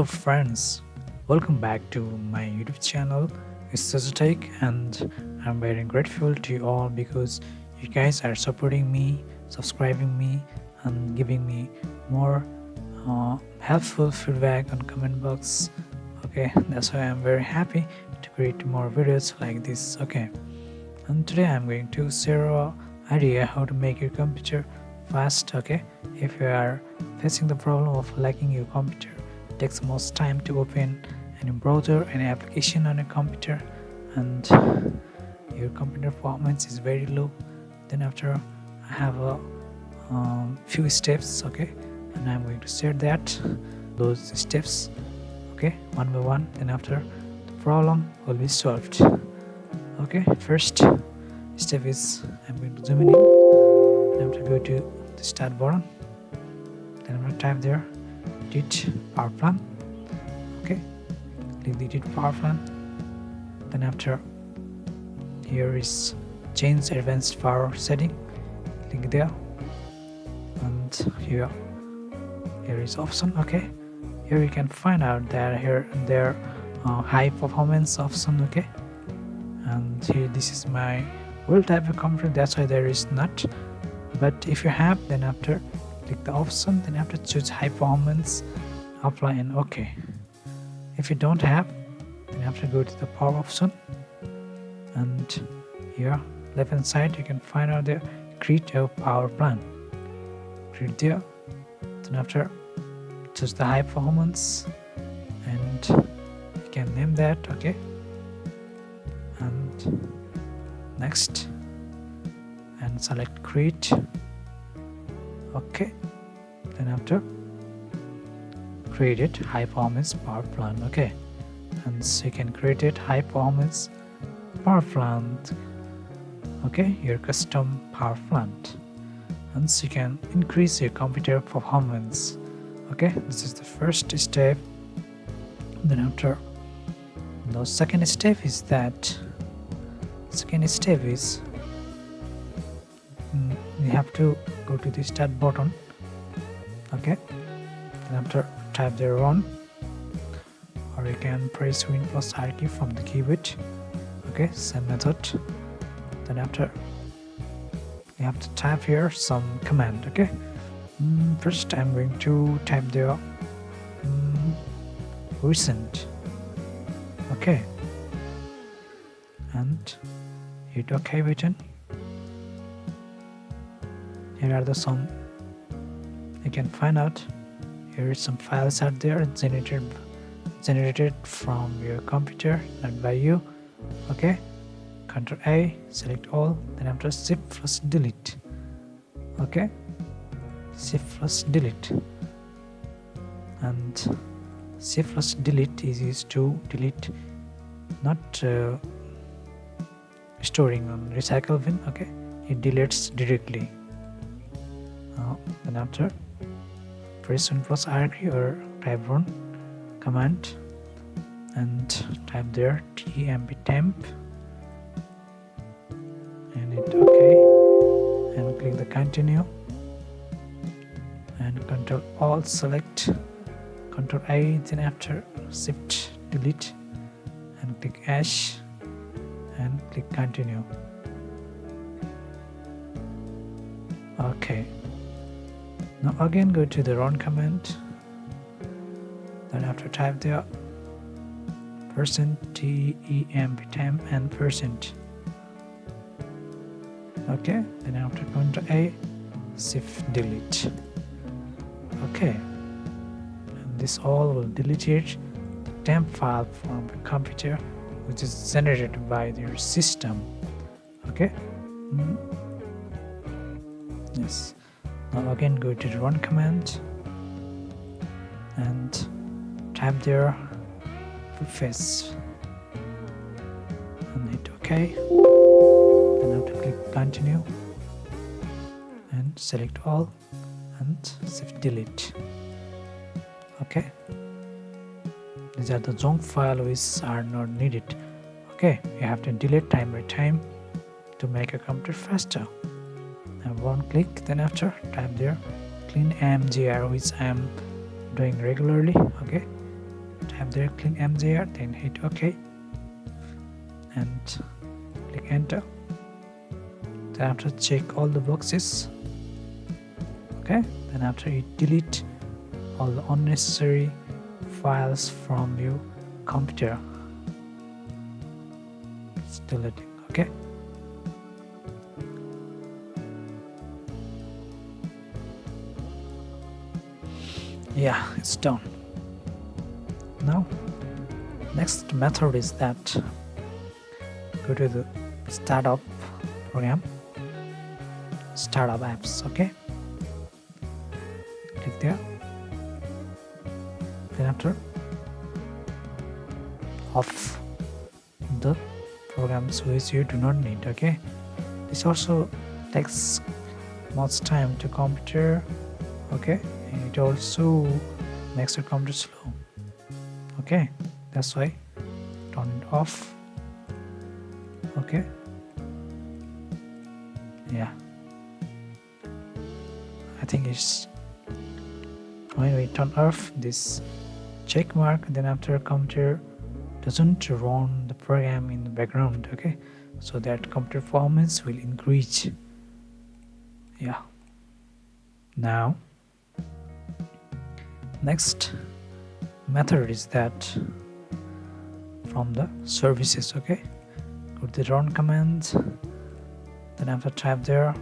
friends, welcome back to my YouTube channel. It's searc, and I'm very grateful to you all because you guys are supporting me, subscribing me, and giving me more helpful feedback on comment box. Okay, that's why I'm very happy to create more videos like this. Okay, and today I'm going to share a idea how to make your computer fast. Okay, if you are facing the problem of lagging your computer, it takes most time to open any browser, any application on a computer, and your computer performance is very low. Then after, I have a few steps. Okay, and I'm going to share those steps, okay, one by one. Then after, the problem will be solved. Okay, first step is I'm going to zoom in. Then I'm going to go to the start button. Then I'm going to type there edit power plan. Okay, click the edit power plan. Then after, here is change advanced power setting. Click there, and here is option. Okay, here you can find out that there high performance option. Okay, and here this is my old type of computer, that's why there is not. But if you have, then after click the option, then after choose high performance, apply, and okay. If you don't have, then after go to the power option, and here left hand side you can find out there create a power plan. Create there, then after choose the high performance, and you can name that. Okay, and next, and select create. Okay, then after create it high performance power plan. Okay, and so you can create it high performance power plant. Okay, your custom power plant, and so you can increase your computer performance. Okay, this is the first step. Then after, the second step is you have to go to the start button. Okay, then after type there run, or you can press Win plus R key from the keyboard. Okay, same method. Then after, you have to type here some command. Okay, first I'm going to type there recent. Okay, and hit OK button. Here are the some you can find out. Here is some files out there generated from your computer, not by you. Okay, Ctrl A, select all, then after Shift plus delete. Okay, Shift plus delete, and Shift plus delete is used to delete, not storing on recycle bin. Okay, it deletes directly. Then after, press 1 plus R key or type run command, and type there tmp temp, and hit OK, and click the continue, and Ctrl Alt select, Ctrl A, then after Shift delete, and click H, and click continue. Okay, now again go to the run command, then after type there %temp temp and %. Okay, then after Ctrl A, Shift delete. Okay, and this all will delete it, the temp file from the computer which is generated by your system. Okay, yes. Now again go to the run command, and type there preface, and hit OK. Then have to click continue, and select all, and Shift delete. Okay, these are the junk files which are not needed. Okay, you have to delete time by time to make a computer faster. And one click, then after type there clean mgr, which I am doing regularly. Okay, type there clean mjr, then hit OK and click enter. Then after check all the boxes. Okay, then after you delete all the unnecessary files from your computer. It's deleting. Okay, yeah, it's done. Now next method is that go to the startup program, startup apps. Okay, click there, then after off the programs which you do not need. Okay, this also takes much time to computer. Okay, and it also makes your computer slow. Okay, that's why turn it off. Okay, yeah, I think it's when we turn off this check mark, then after computer doesn't run the program in the background. Okay, so that computer performance will increase. Yeah, now next method is that from the services. Okay, go to the run command, then after type there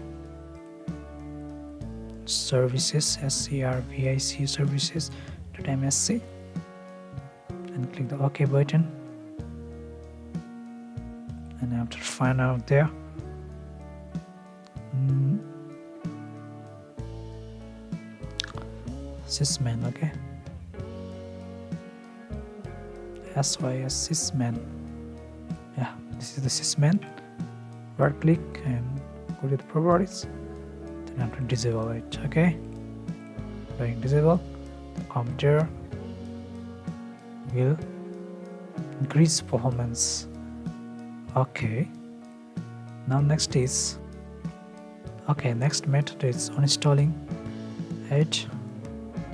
services, SCRVIC services.msc, and click the OK button, and after find out there sysman. Okay, SYS sysman. Yeah, this is the sysman. Right click and go to the properties, then after disable it. Okay, going disable, the computer will increase performance. Okay, now next is next method is uninstalling, add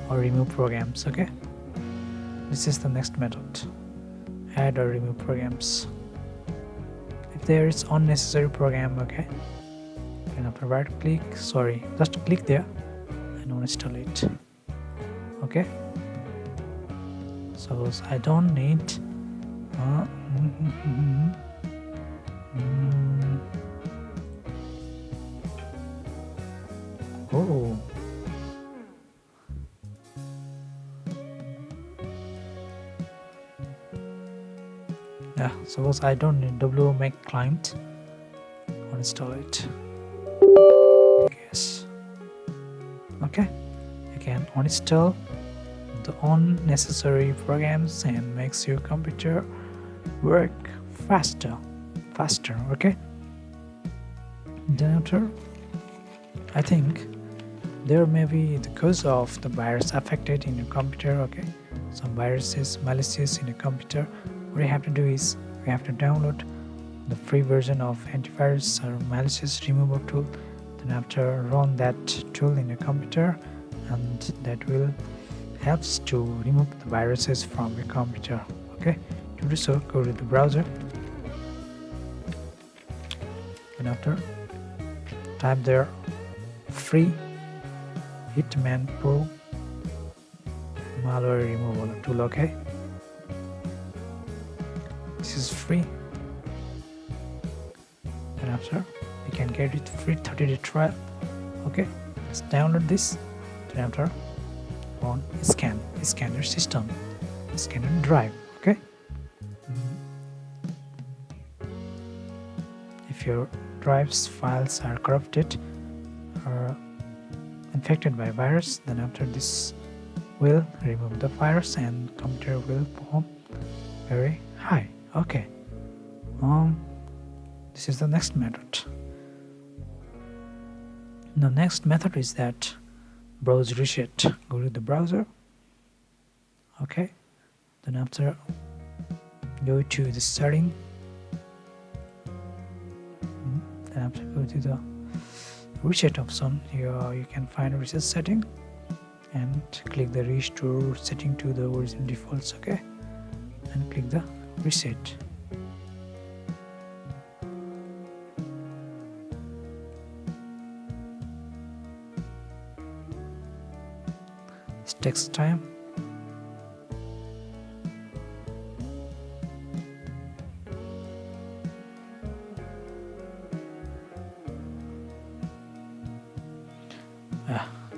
or remove programs. Okay, this is the next method, add or remove programs. If there is unnecessary program, okay, and after right click, just click there and uninstall it. Okay, suppose I don't need oh, yeah, suppose I don't need wmake client, uninstall it. Yes, okay, you can uninstall the unnecessary programs and makes your computer work faster. Okay, then after I think there may be the cause of the virus affected in your computer. Okay, some viruses malicious in your computer. What you have to do is we have to download the free version of antivirus or malicious remover tool, then after run that tool in your computer, and that will helps to remove the viruses from your computer. Okay, to do so, go to the browser, and after type there free Hitman Pro malware removal tool. Okay, this is free, and after you can get it free 30-day trial. Okay, let's download this, then after on scan your system, scan your drive. Okay, if your drive's files are corrupted or infected by virus, then after this will remove the virus and computer will perform very high. Okay, this is the next method. The next method is that browse reset. Go to the browser. Okay, then after go to the setting, then after go to the reset option. Here you can find reset setting and click the restore setting to the original defaults. Okay, and click the reset. It takes time.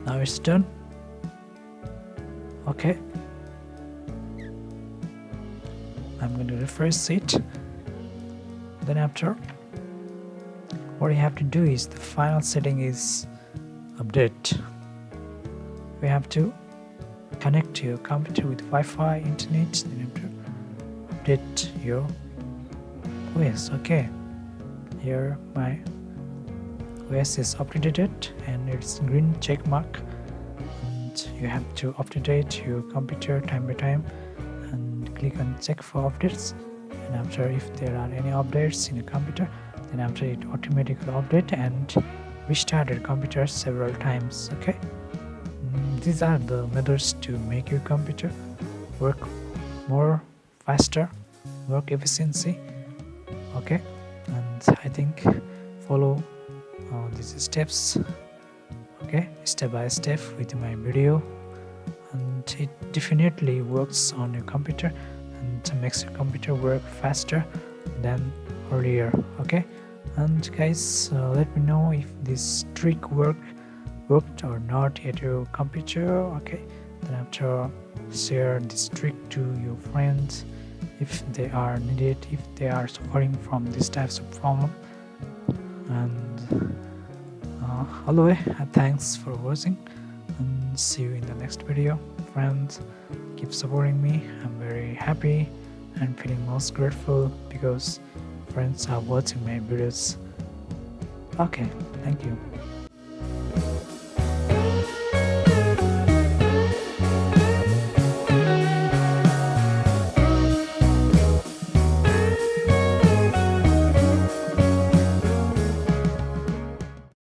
Now it's done. Okay, I'm going to refresh it. Then after, what you have to do is the final setting is update. We have to connect your computer with Wi-Fi, internet, then after update your OS. Okay, here my OS is updated and it's green check mark, and you have to update your computer time by time and click on check for updates, and after if there are any updates in your computer, then after it automatically update and restart your computer several times. Okay, these are the methods to make your computer work more faster, work efficiency. Okay, and I think follow these steps, okay, step by step with my video, and it definitely works on your computer and makes your computer work faster than earlier. Okay, and guys, let me know if this trick worked or not at your computer. Okay, then after share this trick to your friends if they are needed, if they are suffering from these types of problem. And always thanks for watching, and see you in the next video. Friends, keep supporting me. I'm very happy and feeling most grateful because friends are watching my videos. Okay, thank you.